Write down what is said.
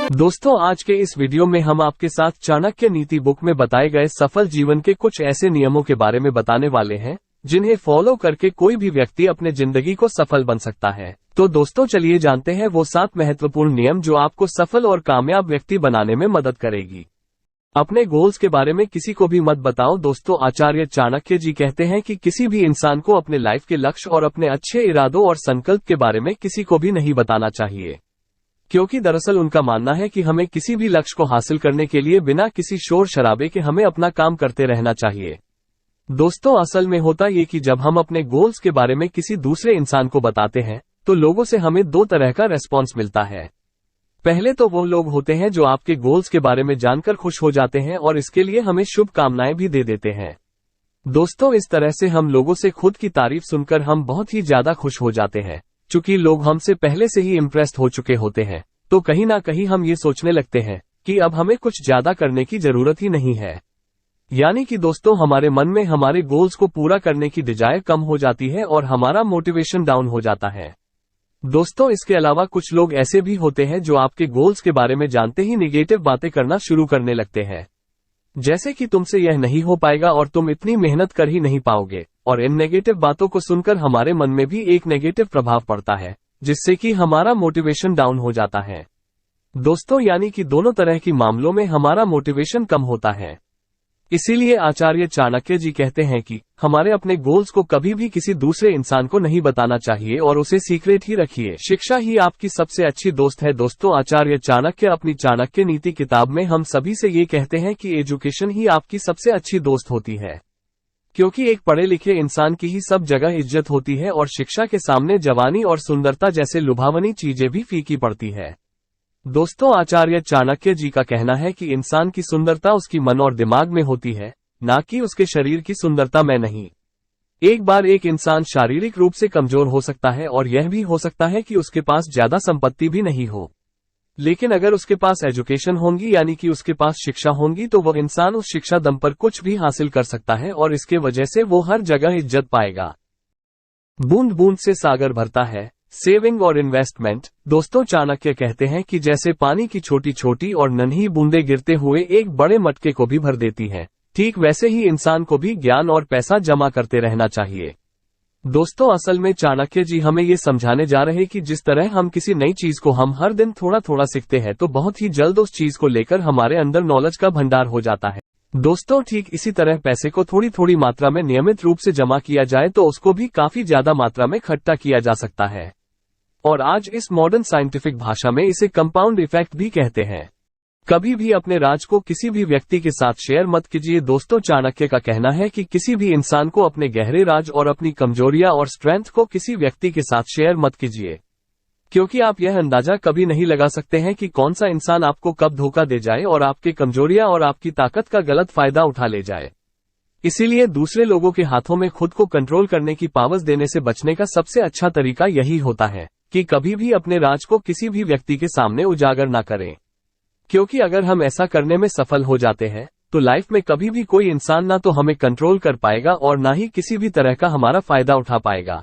दोस्तों, आज के इस वीडियो में हम आपके साथ चाणक्य नीति बुक में बताए गए सफल जीवन के कुछ ऐसे नियमों के बारे में बताने वाले हैं जिन्हें फॉलो करके कोई भी व्यक्ति अपने जिंदगी को सफल बन सकता है। तो दोस्तों, चलिए जानते हैं वो 7 महत्वपूर्ण नियम जो आपको सफल और कामयाब व्यक्ति बनाने में मदद करेगी। अपने गोल्स के बारे में किसी को भी मत बताओ। दोस्तों, आचार्य चाणक्य जी कहते हैं कि किसी भी इंसान को अपने लाइफ के लक्ष्य और अपने अच्छे इरादों और संकल्प के बारे में किसी को भी नहीं बताना चाहिए, क्योंकि दरअसल उनका मानना है कि हमें किसी भी लक्ष्य को हासिल करने के लिए बिना किसी शोर शराबे के हमें अपना काम करते रहना चाहिए। दोस्तों, असल में होता ये कि जब हम अपने गोल्स के बारे में किसी दूसरे इंसान को बताते हैं तो लोगों से हमें 2 तरह का रेस्पॉन्स मिलता है। पहले तो वो लोग होते हैं जो आपके गोल्स के बारे में जानकर खुश हो जाते हैं और इसके लिए हमें शुभकामनाएं भी दे देते हैं। दोस्तों, इस तरह से हम लोगों से खुद की तारीफ सुनकर हम बहुत ही ज्यादा खुश हो जाते हैं। चूंकि लोग हमसे पहले से ही इम्प्रेस्ड हो चुके होते हैं, तो कहीं ना कहीं हम ये सोचने लगते हैं कि अब हमें कुछ ज्यादा करने की जरूरत ही नहीं है। यानी कि दोस्तों, हमारे मन में हमारे गोल्स को पूरा करने की डिजायर कम हो जाती है और हमारा मोटिवेशन डाउन हो जाता है। दोस्तों, इसके अलावा कुछ लोग ऐसे भी होते हैं जो आपके गोल्स के बारे में जानते ही निगेटिव बातें करना शुरू करने लगते हैं, जैसे कि तुमसे यह नहीं हो पाएगा और तुम इतनी मेहनत कर ही नहीं पाओगे। और इन नेगेटिव बातों को सुनकर हमारे मन में भी एक नेगेटिव प्रभाव पड़ता है, जिससे कि हमारा मोटिवेशन डाउन हो जाता है। दोस्तों, यानी कि दोनों तरह की मामलों में हमारा मोटिवेशन कम होता है। इसीलिए आचार्य चाणक्य जी कहते हैं कि हमारे अपने गोल्स को कभी भी किसी दूसरे इंसान को नहीं बताना चाहिए और उसे सीक्रेट ही रखिए। शिक्षा ही आपकी सबसे अच्छी दोस्त है। दोस्तों, आचार्य चाणक्य अपनी चाणक्य नीति किताब में हम सभी से ये कहते हैं कि एजुकेशन ही आपकी सबसे अच्छी दोस्त होती है, क्योंकि एक पढ़े लिखे इंसान की ही सब जगह इज्जत होती है और शिक्षा के सामने जवानी और सुंदरता जैसे लुभावनी चीजें भी फीकी पड़ती है। दोस्तों, आचार्य चाणक्य जी का कहना है कि इंसान की सुंदरता उसकी मन और दिमाग में होती है, ना कि उसके शरीर की सुंदरता में नहीं। एक बार एक इंसान शारीरिक रूप से कमजोर हो सकता है और यह भी हो सकता है कि उसके पास ज्यादा संपत्ति भी नहीं हो, लेकिन अगर उसके पास एजुकेशन होंगी, यानी कि उसके पास शिक्षा होंगी, तो वह इंसान उस शिक्षा दम पर कुछ भी हासिल कर सकता है और इसके वजह से वो हर जगह इज्जत पाएगा। बूंद बूंद से सागर भरता है, सेविंग और इन्वेस्टमेंट। दोस्तों, चाणक्य कहते हैं कि जैसे पानी की छोटी छोटी और नन्ही बूंदें गिरते हुए एक बड़े मटके को भी भर देती हैं, ठीक वैसे ही इंसान को भी ज्ञान और पैसा जमा करते रहना चाहिए। दोस्तों, असल में चाणक्य जी हमें ये समझाने जा रहे हैं कि जिस तरह हम किसी नई चीज को हम हर दिन थोड़ा थोड़ा सीखते हैं, तो बहुत ही जल्द उस चीज को लेकर हमारे अंदर नॉलेज का भंडार हो जाता है। दोस्तों, ठीक इसी तरह पैसे को थोड़ी थोड़ी मात्रा में नियमित रूप से जमा किया जाए तो उसको भी काफी ज्यादा मात्रा में इकट्ठा किया जा सकता है, और आज इस मॉडर्न साइंटिफिक भाषा में इसे कंपाउंड इफेक्ट भी कहते हैं। कभी भी अपने राज को किसी भी व्यक्ति के साथ शेयर मत कीजिए। दोस्तों, चाणक्य का कहना है कि किसी भी इंसान को अपने गहरे राज और अपनी कमजोरियां और स्ट्रेंथ को किसी व्यक्ति के साथ शेयर मत कीजिए, क्योंकि आप यह अंदाजा कभी नहीं लगा सकते हैं कि कौन सा इंसान आपको कब धोखा दे जाए और आपके कमजोरियां और आपकी ताकत का गलत फायदा उठा ले जाए। इसीलिए दूसरे लोगों के हाथों में खुद को कंट्रोल करने की पावर्स देने से बचने का सबसे अच्छा तरीका यही होता है कि कभी भी अपने राज को किसी भी व्यक्ति के सामने उजागर ना करें, क्योंकि अगर हम ऐसा करने में सफल हो जाते हैं तो लाइफ में कभी भी कोई इंसान ना तो हमें कंट्रोल कर पाएगा और ना ही किसी भी तरह का हमारा फायदा उठा पाएगा।